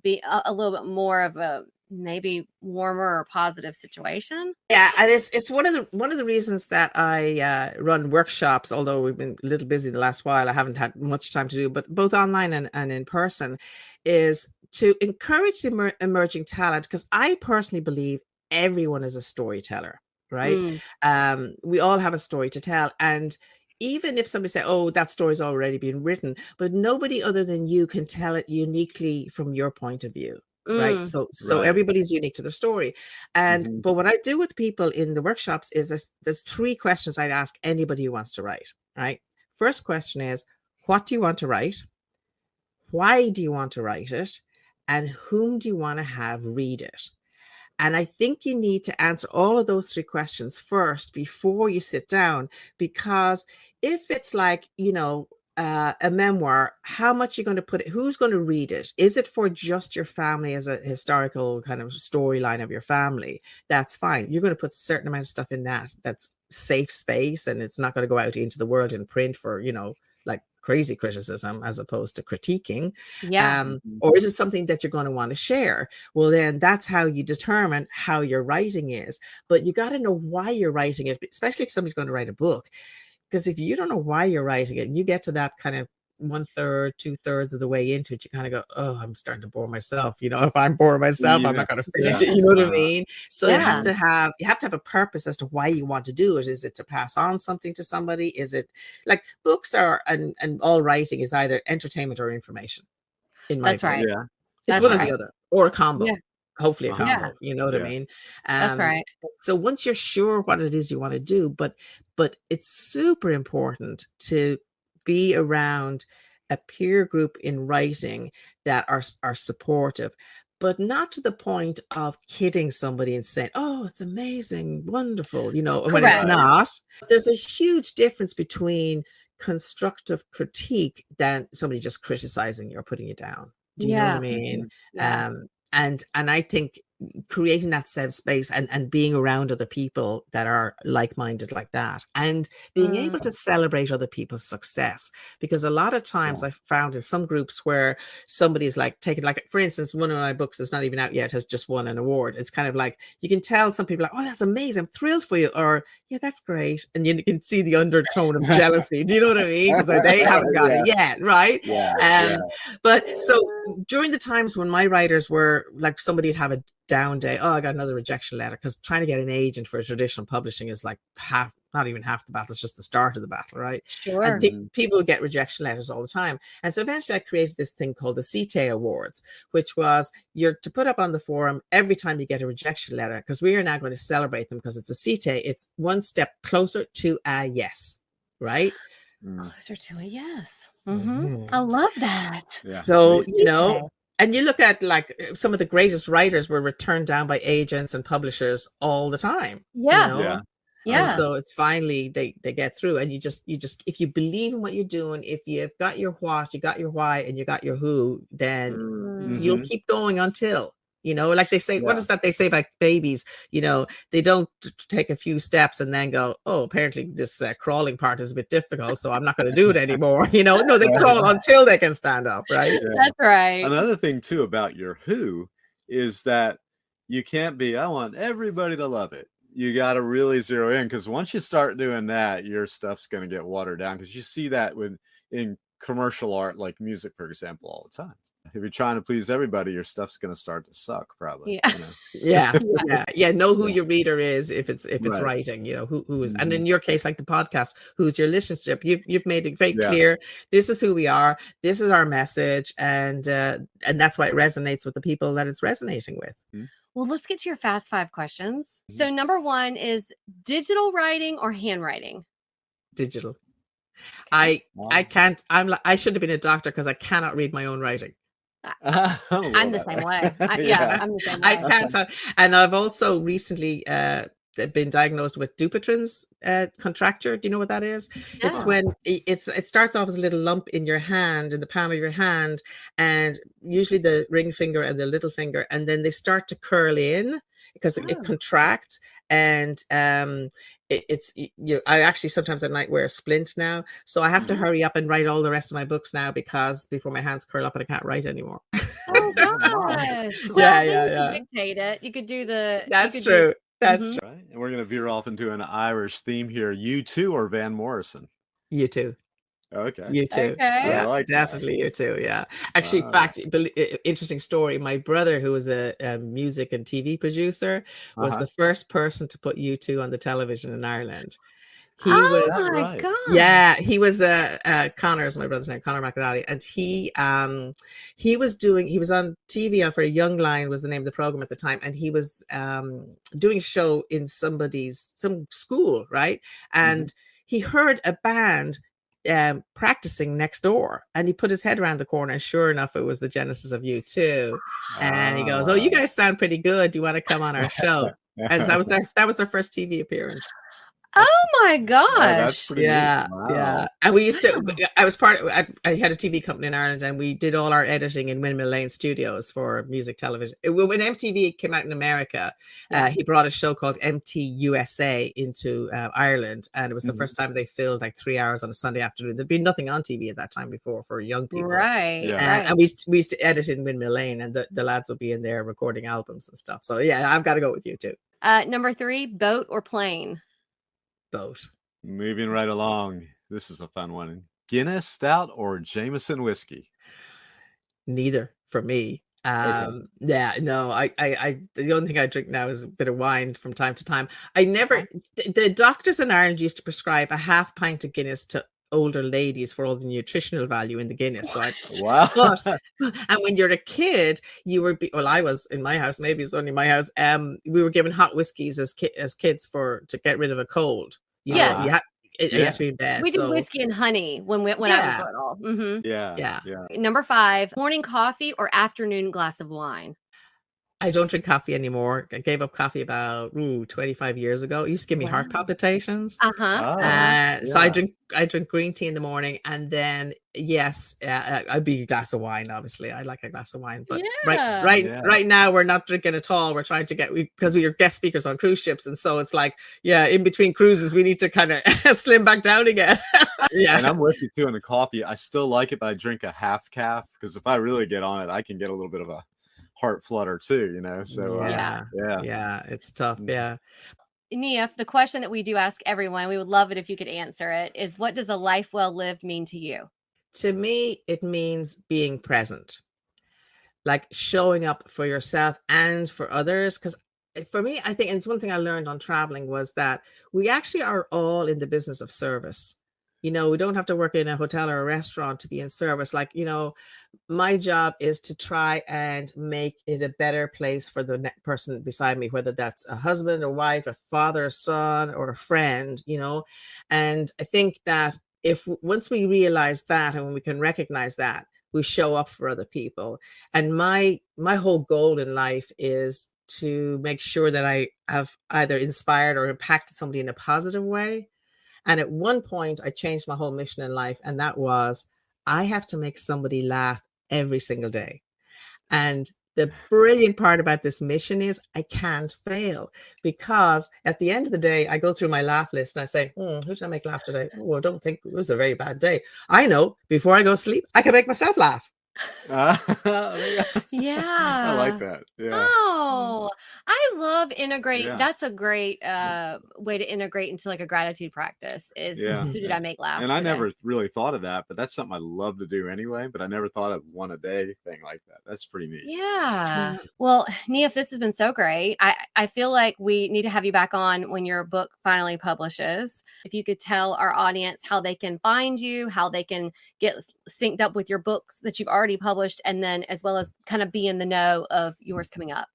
be a little bit more of a maybe warmer or positive situation.
Yeah, and it's one of the reasons that I run workshops. Although we've been a little busy the last while, I haven't had much time to do, but both online and in person, is to encourage the emerging talent, because I personally believe everyone is a storyteller, right? We all have a story to tell, and even if somebody say, "Oh, that story's already been written," but nobody other than you can tell it uniquely from your point of view. Right. So
Right.
everybody's unique to their story. And but what I do with people in the workshops is there's 3 questions I'd ask anybody who wants to write. Right. First question is, what do you want to write? Why do you want to write it? And whom do you want to have read it? And I think you need to answer all of those 3 questions first before you sit down, because if it's like, a memoir, how much you're going to put it, who's going to read it? Is it for just your family as a historical kind of storyline of your family? That's fine. You're going to put a certain amount of stuff in that's safe space, and it's not going to go out into the world in print for, like crazy criticism as opposed to critiquing. Or is it something that you're going to want to share? Well, then that's how you determine how your writing is. But you got to know why you're writing it, especially if somebody's going to write a book. Because if you don't know why you're writing it, and you get to that kind of 1/3, 2/3 of the way into it, you kind of go, "Oh, I'm starting to bore myself." If I'm bored myself, I'm not going to finish it. You know what I mean? So you have to have a purpose as to why you want to do it. Is it to pass on something to somebody? Is it like books are, and all writing is either entertainment or information. In my
That's right.
Yeah.
It's one or the other, or a combo.
Yeah.
Hopefully a combo.
Yeah.
You know what I mean?
That's right.
So once you're sure what it is you want to do, but it's super important to be around a peer group in writing that are supportive, but not to the point of kidding somebody and saying, "Oh, it's amazing, wonderful," when it's
Correct.
not. There's a huge difference between constructive critique than somebody just criticizing you or putting you down. Do you know what I mean?
Yeah.
And I think creating that safe space and being around other people that are like-minded like that, and being able to celebrate other people's success, because a lot of times I've found in some groups where somebody is like taking, like, for instance, one of my books is not even out yet, has just won an award. It's kind of like, you can tell some people like, "Oh, that's amazing, I'm thrilled for you," or "Yeah, that's great," and you can see the undertone of jealousy. Do you know what I mean? Because they haven't got it yet, right? But so during the times when my writers were like, somebody'd have a down day, "Oh, I got another rejection letter," because trying to get an agent for traditional publishing is like not even half the battle, it's just the start of the battle, right?
Sure.
And people get rejection letters all the time. And so eventually I created this thing called the CTA Awards, which was you're to put up on the forum every time you get a rejection letter, because we are now going to celebrate them, because it's a CTA, it's one step closer to a yes, right?
Closer to a yes. I love that.
So, and you look at like some of the greatest writers were turned down by agents and publishers all the time. And so it's finally they get through, and you just if you believe in what you're doing, if you've got your what, you got your why, and you got your who, then you'll keep going until, like they say, what is that they say about babies? They don't take a few steps and then go, "Oh, apparently this crawling part is a bit difficult, so I'm not going to do it anymore." No, they crawl until they can stand up, right?
That's right.
Another thing too about your who is that you can't be, "I want everybody to love it." You got to really zero in, because once you start doing that, your stuff's going to get watered down, because you see that in commercial art, like music, for example, all the time. If you're trying to please everybody, your stuff's going to start to suck, probably.
Know who your reader is if it's writing, who is, and in your case, like the podcast, who's your listenership. You've made it very clear, this is who we are, this is our message, and that's why it resonates with the people that it's resonating with.
Well, let's get to your fast 5 questions. So number 1 is digital writing or handwriting?
Digital.
Okay.
I can't. I should have been a doctor because I cannot read my own writing.
I'm the same way.
Yeah.
I'm the same
I
way.
can't. And I've also recently been diagnosed with Dupuytren's contracture. Do you know what that is? It's
No.
when it starts off as a little lump in your hand, in the palm of your hand, and usually the ring finger and the little finger, and then they start to curl in because it
Oh.
contracts, and I actually sometimes at night wear a splint now, so I have to hurry up and write all the rest of my books now because before my hands curl up and I can't write anymore.
Oh
Oh, my.
gosh. Well,
Yeah,
then
yeah,
you could
yeah.
dictate it. You could do the.
That's
you could
true. That's
Mhm.
true.
Right. And we're going to veer off into an Irish theme here. You too, or Van Morrison?
You too.
Okay.
You too.
Okay.
I
Yeah,
like that.
definitely you too. Yeah. Actually, in fact, interesting story. My brother, who was a music and TV producer, was the first person to put U2 on the television in Ireland. He
Oh
was,
that
my
right?
god.
yeah, he was Connor's my brother's name, Connor McAnally, and he was on TV for a Young Lion was the name of the program at the time, and he was doing a show in some school, right? And he heard a band practicing next door, and he put his head around the corner, and sure enough, it was the Genesis of U2. And he goes, "Oh, you guys sound pretty good. Do you want to come on our show?" And so that was their first TV appearance.
Oh my
Oh,
gosh.
that's pretty
Yeah,
neat.
yeah.
Wow.
And we used to, I was I had a TV company in Ireland, and we did all our editing in Windmill Lane Studios for music television. When MTV came out in America, he brought a show called MT USA into Ireland, and it was the first time they filled like 3 hours on a Sunday afternoon. There'd been nothing on TV at that time before for young people.
Right.
Yeah.
Right.
And we used to edit in Windmill Lane, and the lads would be in there recording albums and stuff. So yeah, I've got to go with you too.
Number 3, boat or plane?
Both.
Moving right along. This is a fun one. Guinness Stout or Jameson whiskey?
Neither for me. Yeah, no, I the only thing I drink now is a bit of wine from time to time. I never, the doctors in Ireland used to prescribe a half pint of Guinness to older ladies for all the nutritional value in the Guinness. So
Wow.
and when you're a kid, I was in my house, maybe it's only my house. We were given hot whiskeys as kids to get rid of a cold. You
Yes.
know, you had to be in bed.
We did whiskey and honey when I was little.
Yeah.
Number 5, morning coffee or afternoon glass of wine?
I don't drink coffee anymore. I gave up coffee about 25 years ago. It used to give me heart palpitations.
Uh-huh.
So I drink green tea in the morning, and then yes, I'd be a glass of wine. Obviously, I like a glass of wine, but right now we're not drinking at all. We're trying to because we are guest speakers on cruise ships, and so it's like, in between cruises, we need to kind of slim back down again. Yeah,
and I'm with you too on the coffee. I still like it, but I drink a half calf because if I really get on it, I can get a little bit of a heart flutter too, so
yeah, it's tough. Yeah.
Niamh, the question that we do ask everyone, we would love it if you could answer it, is what does a life well lived mean to you?
To me, it means being present, like showing up for yourself and for others. Because for me, I think, and it's one thing I learned on traveling, was that we actually are all in the business of service. We don't have to work in a hotel or a restaurant to be in service. Like, my job is to try and make it a better place for the person beside me, whether that's a husband or wife, a father, a son, or a friend, And I think that once we realize that, and when we can recognize that, we show up for other people. And my whole goal in life is to make sure that I have either inspired or impacted somebody in a positive way. And at one point, I changed my whole mission in life. And that was, I have to make somebody laugh every single day. And the brilliant part about this mission is I can't fail, because at the end of the day, I go through my laugh list and I say, who did I make laugh today? Oh, I don't think it was a very bad day. I know before I go to sleep, I can make myself laugh.
Yeah.
I like that. Yeah.
Oh, I love integrating. That's a great way to integrate into like a gratitude practice is who did I make laugh
And
today?
I never really thought of that, but that's something I love to do anyway, but I never thought of one a day thing like that. That's pretty neat.
Yeah. Well, Niamh, this has been so great. I feel like we need to have you back on when your book finally publishes. If you could tell our audience how they can find you, how they can get synced up with your books that you've already published, and then as well as kind of be in the know of yours coming up.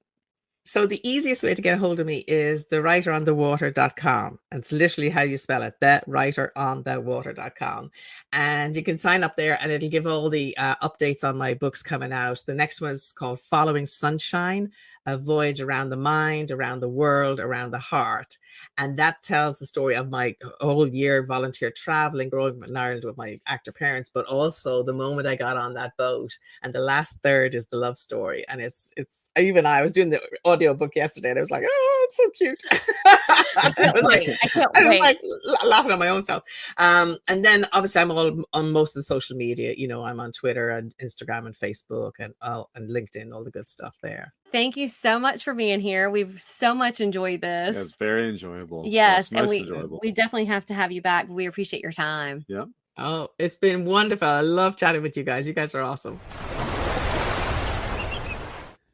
So the easiest way to get a hold of me is thewriteronthewater.com. And it's literally how you spell it, thewriteronthewater.com. And you can sign up there and it'll give all the updates on my books coming out. The next one is called Following Sunshine, a voyage around the mind, around the world, around the heart. And that tells the story of my whole year volunteer traveling, growing up in Ireland with my actor parents, but also the moment I got on that boat. And the last third is the love story. And it's even I was doing the audiobook yesterday and I was like, oh, it's so cute. I was like, I was like laughing at my own self. And then obviously I'm all on most of the social media. You know, I'm on Twitter and Instagram and Facebook and LinkedIn, all the good stuff there.
Thank you so much for being here. We've so much enjoyed this.
It's very enjoyable.
Yes, and
most
we
enjoyable.
we definitely have to have you back. We appreciate your time.
Yeah.
Oh, it's been wonderful. I love chatting with you guys. You guys are awesome.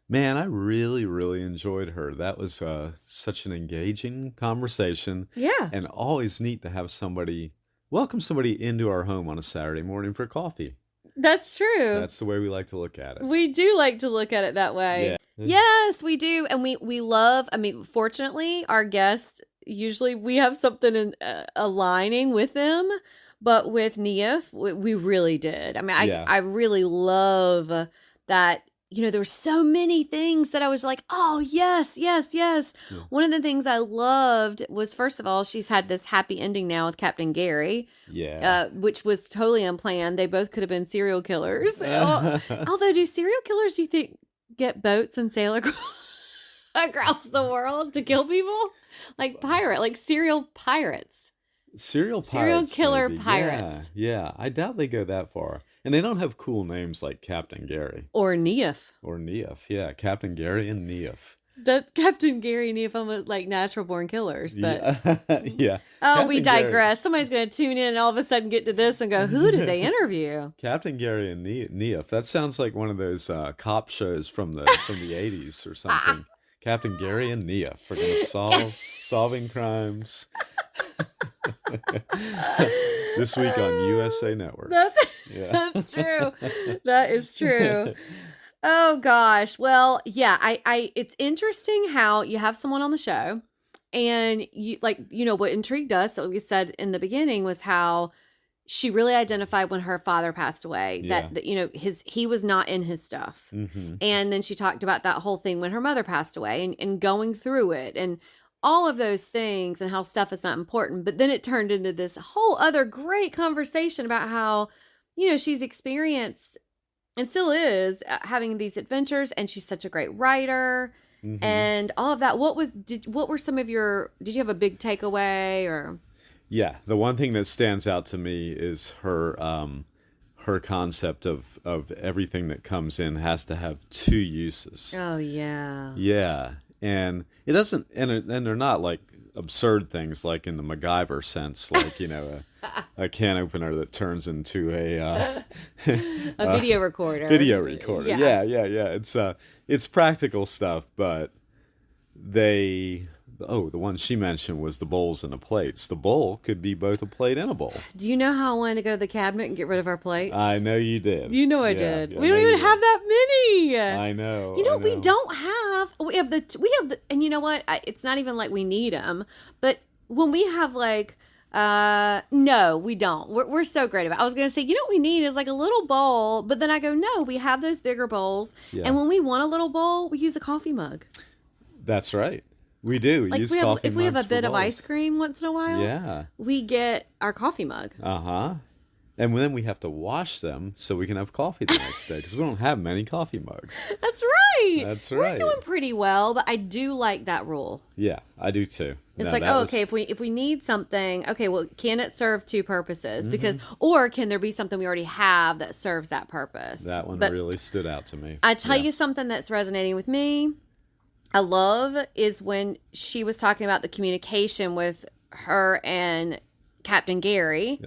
Man, I really, really enjoyed her. That was such an engaging conversation.
Yeah.
And always neat to have welcome somebody into our home on a Saturday morning for coffee.
That's true.
That's the way we like to look at it.
We do like to look at it that way.
Yeah.
Yes, we do. And we love, I mean, fortunately, our guests, usually we have something aligning with them. But with Niamh, we really did. I mean, I really love that. You know, there were so many things that I was like, oh, yes, yes, yes. Yeah. One of the things I loved was, first of all, she's had this happy ending now with Captain Gary.
Yeah.
Which was totally unplanned. They both could have been serial killers. Although, do serial killers, do you think, get boats and sail across the world to kill people? Like serial pirates.
Serial
killer
maybe.
Pirates.
Yeah, I doubt they go that far. And they don't have cool names like Captain Gary.
Or
Niamh, yeah. Captain Gary and Niamh.
That Captain Gary and Niamh almost like natural born killers. But
yeah.
Oh,
Captain
we digress.
Gary.
Somebody's going to tune in and all of a sudden get to this and go, who did they interview?
Captain Gary and Niamh. That sounds like one of those cop shows from the 80s or something. Captain Gary and Niamh are going to solving crimes. This week on USA Network.
That's true. That is true. Oh gosh. Well, yeah, I it's interesting how you have someone on the show and what intrigued us, what we said in the beginning, was how she really identified when her father passed away that he was not in his stuff.
Mm-hmm.
And then she talked about that whole thing when her mother passed away and going through it and all of those things and how stuff is not important. But then it turned into this whole other great conversation about how, she's experienced and still is having these adventures, and she's such a great writer.
Mm-hmm.
And all of that. What were some of did you have a big takeaway or?
Yeah, the one thing that stands out to me is her concept of everything that comes in has to have two uses.
Oh yeah.
Yeah, and it doesn't, and they're not like absurd things like in the MacGyver sense, like a can opener that turns into a
video recorder.
Video recorder. Yeah. It's practical stuff, but the one she mentioned was the bowls and the plates. The bowl could be both a plate and a bowl.
Do you know how I wanted to go to the cabinet and get rid of our plates?
I know you did.
You know I did. We don't even have that many.
I know.
We don't have. We have the. And you know what? It's not even like we need them. But when we have no, we don't. We're so great about it. I was going to say, what we need is like a little bowl. But then I go, no, we have those bigger bowls. Yeah. And when we want a little bowl, we use a coffee mug.
That's right. We do.
Like if we have a bit of ice cream once in a while, we get our coffee mug.
And then we have to wash them so we can have coffee the next day because we don't have many coffee mugs.
That's right.
That's right.
We're doing pretty well, but I do like that rule.
Yeah, I do too.
It's okay, if we need something, okay, well, can it serve two purposes? Because or can there be something we already have that serves that purpose?
That one really stood out to me.
I tell you something that's resonating with me. I love is when she was talking about the communication with her and Captain Gary.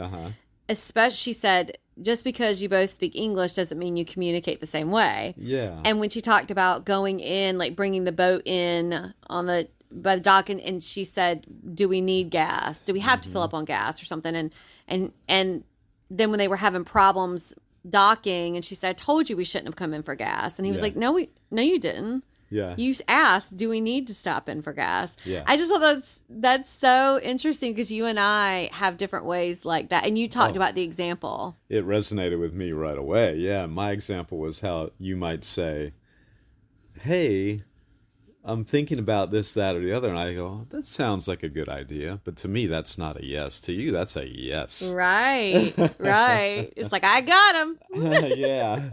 Especially, she said, just because you both speak English doesn't mean you communicate the same way.
Yeah. And
when she talked about going in, like bringing the boat in by the dock, and she said, "Do we need gas? Do we have to fill up on gas or something?" And then when they were having problems docking, and she said, "I told you we shouldn't have come in for gas," and he was like, "No, you didn't."
Yeah.
You asked, do we need to stop in for gas?
Yeah.
I just thought that's so interesting because you and I have different ways like that. And you talked about the example.
It resonated with me right away. Yeah. My example was how you might say, hey, I'm thinking about this, that, or the other. And I go, that sounds like a good idea. But to me, that's not a yes. To you, that's a yes.
Right. Right. It's like, I got him.
Yeah.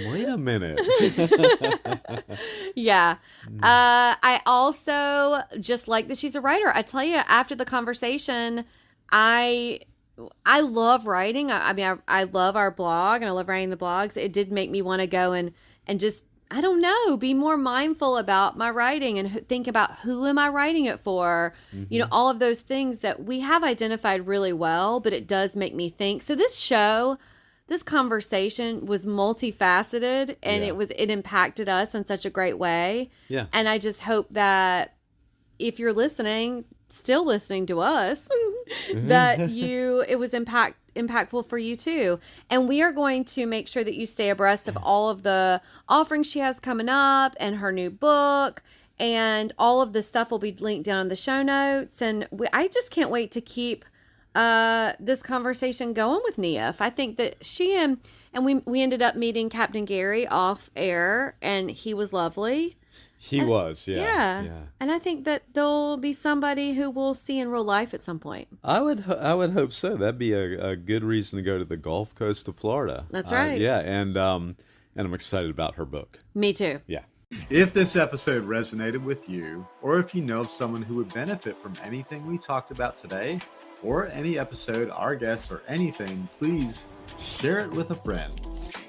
Wait a minute.
Yeah. I also just like that she's a writer. I tell you, after the conversation, I love writing. I mean, I love our blog and I love writing the blogs. It did make me want to go and just, I don't know, be more mindful about my writing and think about who am I writing it for? You know, all of those things that we have identified really well, but it does make me think. So this conversation was multifaceted and it impacted us in such a great way.
Yeah.
And I just hope that if you're still listening to us, that it was impactful for you too. And we are going to make sure that you stay abreast of all of the offerings she has coming up and her new book, and all of the stuff will be linked down in the show notes. And I just can't wait to keep this conversation going with Niamh. I think that she and we ended up meeting Captain Gary off air, and he was lovely.
He was, yeah.
And I think that there'll be somebody who we'll see in real life at some point.
I would hope so. That'd be a good reason to go to the Gulf Coast of Florida.
That's right.
Yeah, and I'm excited about her book.
Me too.
Yeah.
If this episode resonated with you, or if you know of someone who would benefit from anything we talked about today, or any episode, our guests, or anything, please share it with a friend.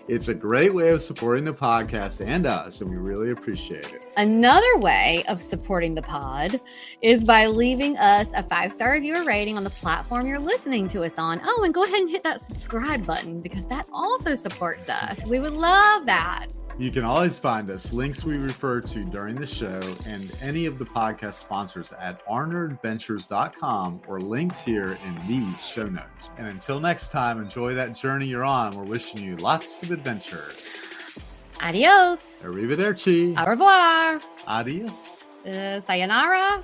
It's a great way of supporting the podcast and us, and we really appreciate it.
Another way of supporting the pod is by leaving us a 5-star review or rating on the platform you're listening to us on. Oh, and go ahead and hit that subscribe button because that also supports us. We would love that.
You can always find us, links we refer to during the show, and any of the podcast sponsors at arneradventures.com or linked here in these show notes. And until next time, enjoy that journey you're on. We're wishing you lots of adventures.
Adios.
Arrivederci.
Au revoir.
Adios.
Sayonara.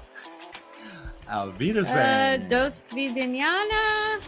Auf Wiedersehen.
Dos vidaniana.